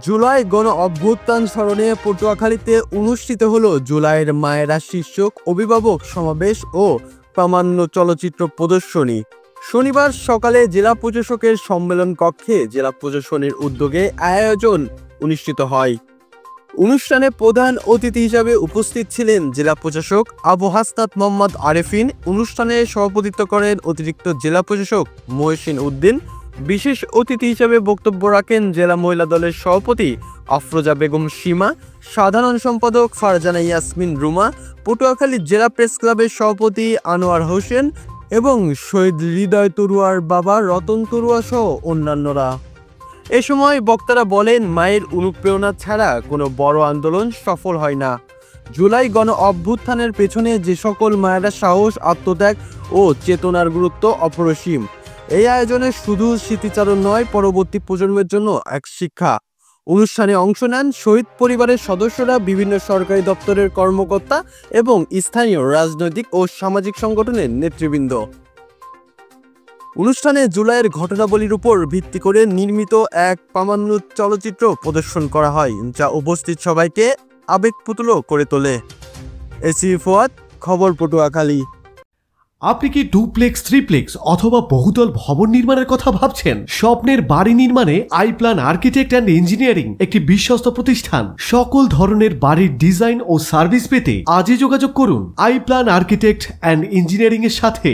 জুলাই গণ অভ্যুত্থান স্মরণে পটুয়াখালীতে অনুষ্ঠিত হলো জুলাইয়ের মায়েরা শীর্ষক অভিভাবক সমাবেশ ও প্রামাণ্য চলচ্চিত্র প্রদর্শনী। শনিবার সকালে জেলা প্রশাসকের সম্মেলন কক্ষে জেলা প্রশাসনের উদ্যোগে আয়োজন অনুষ্ঠিত হয়। অনুষ্ঠানে প্রধান অতিথি হিসাবে উপস্থিত ছিলেন জেলা প্রশাসক আবু হাসনাত মোহাম্মদ আরেফিন। অনুষ্ঠানে সভাপতিত্ব করেন অতিরিক্ত জেলা প্রশাসক মহসিন উদ্দিন। বিশেষ অতিথি হিসেবে বক্তব্য রাখেন জেলা মহিলা দলের সভাপতি আফরোজা বেগম সীমা, সাধারণ সম্পাদক ফারজানা ইয়াসমিন রুমা, পটুয়াখালী জেলা প্রেস ক্লাবের সভাপতি আনোয়ার হোসেন এবং শহীদ হৃদয় তরুয়ার বাবা রতন তরুয়া সহ অন্যান্যরা। এ সময় বক্তারা বলেন, মায়ের অনুপ্রেরণা ছাড়া কোনো বড় আন্দোলন সফল হয় না। জুলাই গণ অভ্যুত্থানের পেছনে যে সকল মায়েরা সাহস, আত্মত্যাগ ও চেতনার গুরুত্ব অপরিসীম। এই আয়োজনে শুধু স্মৃতিচারণ নয়, পরবর্তী প্রজন্মের জন্য এক শিক্ষা। অনুষ্ঠানে অংশ নেন শহীদ পরিবারের সদস্যরা, বিভিন্ন সরকারি দপ্তরের কর্মকর্তা এবং স্থানীয় রাজনৈতিক ও সামাজিক সংগঠনের নেতৃবৃন্দ। অনুষ্ঠানে জুলাইয়ের ঘটনাবলীর উপর ভিত্তি করে নির্মিত এক প্রামাণ্য চলচ্চিত্র প্রদর্শন করা হয়, যা উপস্থিত সবাইকে আবেগপ্রতুল করে তোলে। এসি ফুয়াদ, খবর পটুয়াখালী। আপনি কি ডুপ্লেক্স, থ্রিপ্লেক্স অথবা বহুতল ভবন নির্মাণের কথা ভাবছেন? স্বপ্নের বাড়ি নির্মাণে আইপ্লান আর্কিটেক্ট অ্যান্ড ইঞ্জিনিয়ারিং একটি বিশ্বস্ত প্রতিষ্ঠান। সকল ধরনের বাড়ির ডিজাইন ও সার্ভিস পেতে আজই যোগাযোগ করুন আইপ্লান আর্কিটেক্ট অ্যান্ড ইঞ্জিনিয়ারিং এর সাথে।